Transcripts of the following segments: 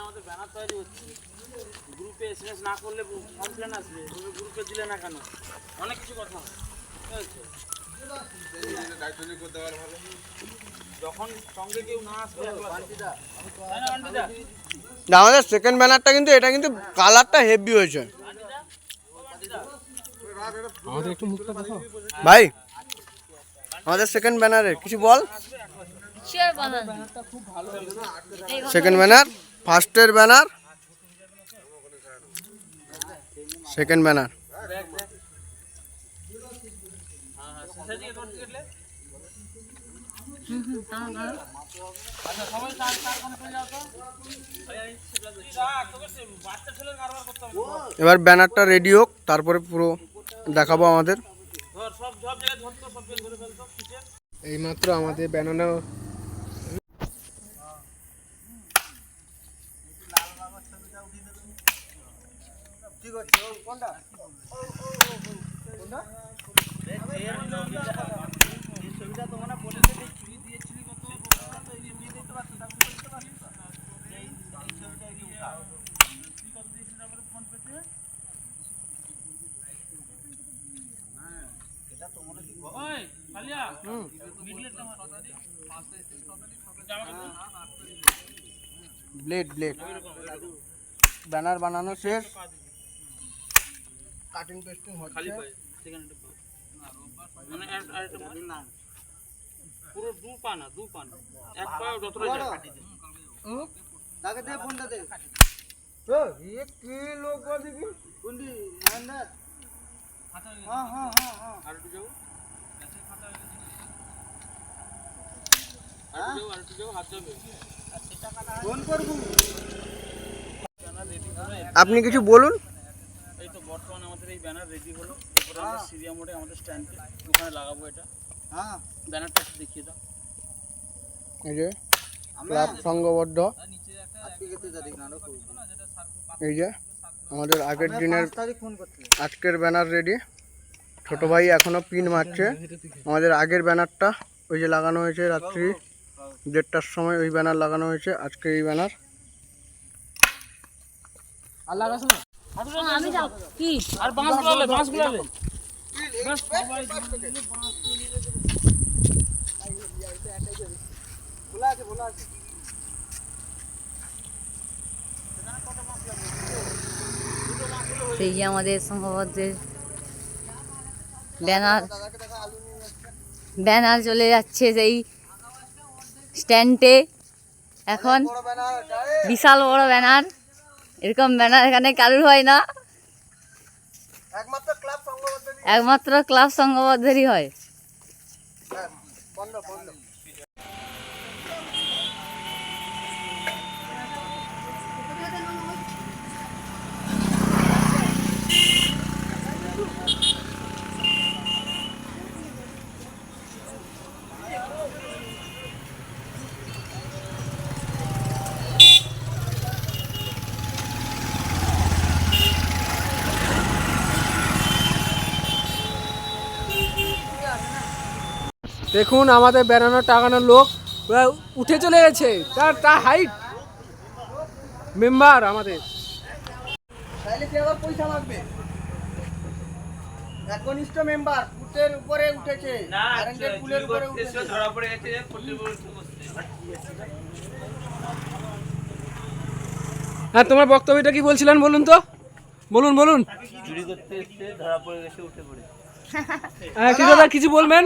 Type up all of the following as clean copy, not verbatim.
আমাদের ব্যানার তৈরি হচ্ছে, গ্রুপে এসএমএস না করলে কমপ্লেন আসবে, গ্রুপে দিলে না কেন, অনেক কিছু কথা যখন সঙ্গে কেউ না আসবে। আমাদের সেকেন্ড ব্যানারটা কিন্তু এটা কিন্তু কালারটা হেভি হয়েছে ভাই। আমাদের সেকেন্ড ব্যানারের কিছু বল। সেকেন্ড ব্যানার, ফার্স্টের ব্যানার, সেকেন্ড ব্যানার। এবার ব্যানারটা রেডি হোক, তারপরে পুরো দেখাবো আমাদের। এইমাত্র আমাদের ব্যানার ব্লেড ব্লেড ব্যানার বানানো শেষ, কাটিং পেস্টিং হচ্ছে। পুরো দু পানা এক পাও যতটা যায় কাটি দে। তাকে দে ফোনটা দে। ও ये কি লোক দেখি কোনদি মন্দার। হ্যাঁ হ্যাঁ হ্যাঁ হ্যাঁ আর একটু যাও, আর একটু যাও, হাত যাবে। ফোন করব। আপনি কিছু বলুন। এই তো বর্তমানে আমাদের এই ব্যানার রেডি হলো, এরপরে আমরা সিরিয়া মোড়ে আমাদের স্ট্যান্ডে ওখানে লাগাবো এটা। হ্যাঁ, ব্যানারটা একটু দেখিয়ে দাও। এই যে ক্লাব সংঘবদ্ধ, এই যে আমাদের আগের দিনের আজকের ব্যানার রেডি। ছোট ভাই এখনো পিন মারছে। আমাদের আগের ব্যানারটা ওই যে লাগানো হয়েছে রাত্রি 1:30টার সময়, ওই ব্যানার লাগানো হয়েছে। আজকে এই ব্যানার আর লাগাছ না আমি যাও কি আর বাঁশ গুলালে বাস সবাই বলা আছে সেই যে আমাদের সংঘবদ্ধের ব্যানার চলে যাচ্ছে সেই স্ট্যান্ডে। এখন বিশাল বড় ব্যানার, এরকম ব্যানার এখানে কারুর হয় না, একমাত্র ক্লাব সংঘবদ্ধেরই হয়। দেখুন আমাদের বেড়ানো টাকানোর লোক উঠে চলে গেছে, তার হাইট মেম্বার আমাদের পয়সা লাগবে। একনিষ্ঠ মেম্বার পুটের উপরে উঠেছে, পুলের উপরে উঠেছে, ধরা পড়ে গেছে। হ্যাঁ, তোমার বক্তব্যটা কি বলছিলেন বলুন তো, বলুন। চুরি করতে এসে ধরা পড়ে গেছে, উঠে পড়ে। কিছু বলবেন?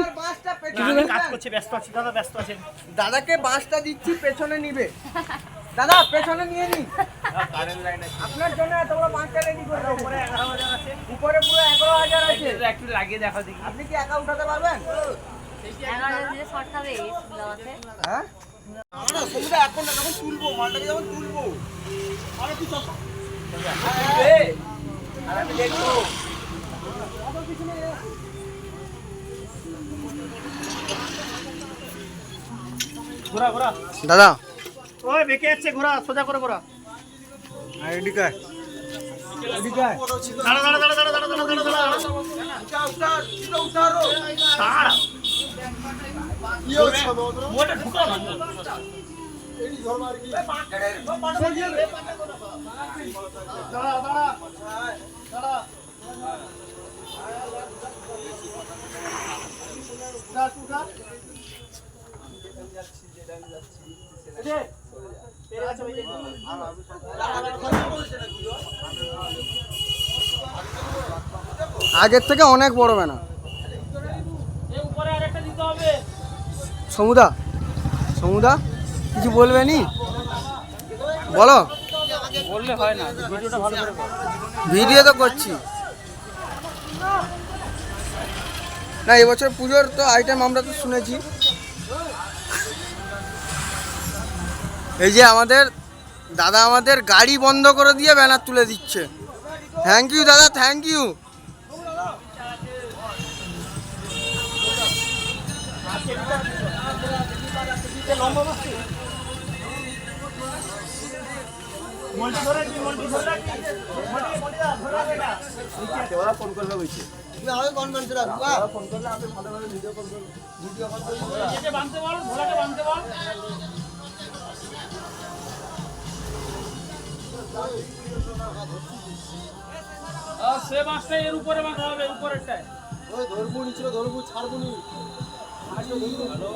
কাজ করছে, ব্যস্ত আছি দাদা, ব্যস্ত আছেন। দাদাকে বাসটা দিচ্ছি, পেছনে নিবে। দাদা পেছনে নিয়ে নি, কারেন্ট লাইন আছে আপনার জন্য এত বড় বাসটা রেডি করে দাও। উপরে 11,000 আছে, উপরে পুরো 11,000 আছে। একটু লাগিয়ে দেখাও দেখি। আপনি কি একা উঠাতে পারবেন? হ্যাঁ, আমরা সমুদ্র এখন না, যখন তুলবো মালটাকে, যখন তুলবো আরে তুই চল আর আমি দেখবো। ঘোরা দাদা ওই বেঁকে যাচ্ছে, ঘোরা সোজা করে ঘোরা। এদিকে দাঁড়া। আগের থেকে অনেক বড় ব্যানার। উপরে আরেকটা দিতে হবে। সমুদা সমুদা কিছু বলবে নি? বলো। বললে হয় না, ভিডিওটা ভালো করে কর। ভিডিও তো করছি না, এবছর পুজোর তো আইটেম আমরা তো শুনেছি। এই যে আমাদের দাদা আমাদের গাড়ি বন্ধ করে দিয়ে ব্যানার তুলে দিচ্ছে। থ্যাংক ইউ দাদা, থ্যাংক ইউ। বাঁধতে বল, ঘোড়াকে বাঁধতে বল। সে মাছটা এর উপরে বাঁধা হবে, উপরেরটায়। ধরবো নিচে, ধরবো ছাড়বো নি। হ্যালো।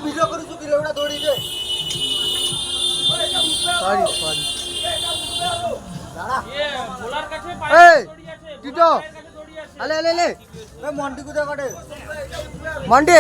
ভিডিও করেছো কি লেউড়া দৌড়ি দে। সরি সরি ভোলার কাছে এই টিটো আলে আলে আলে মন্টি কোথায় কাটে মন্টি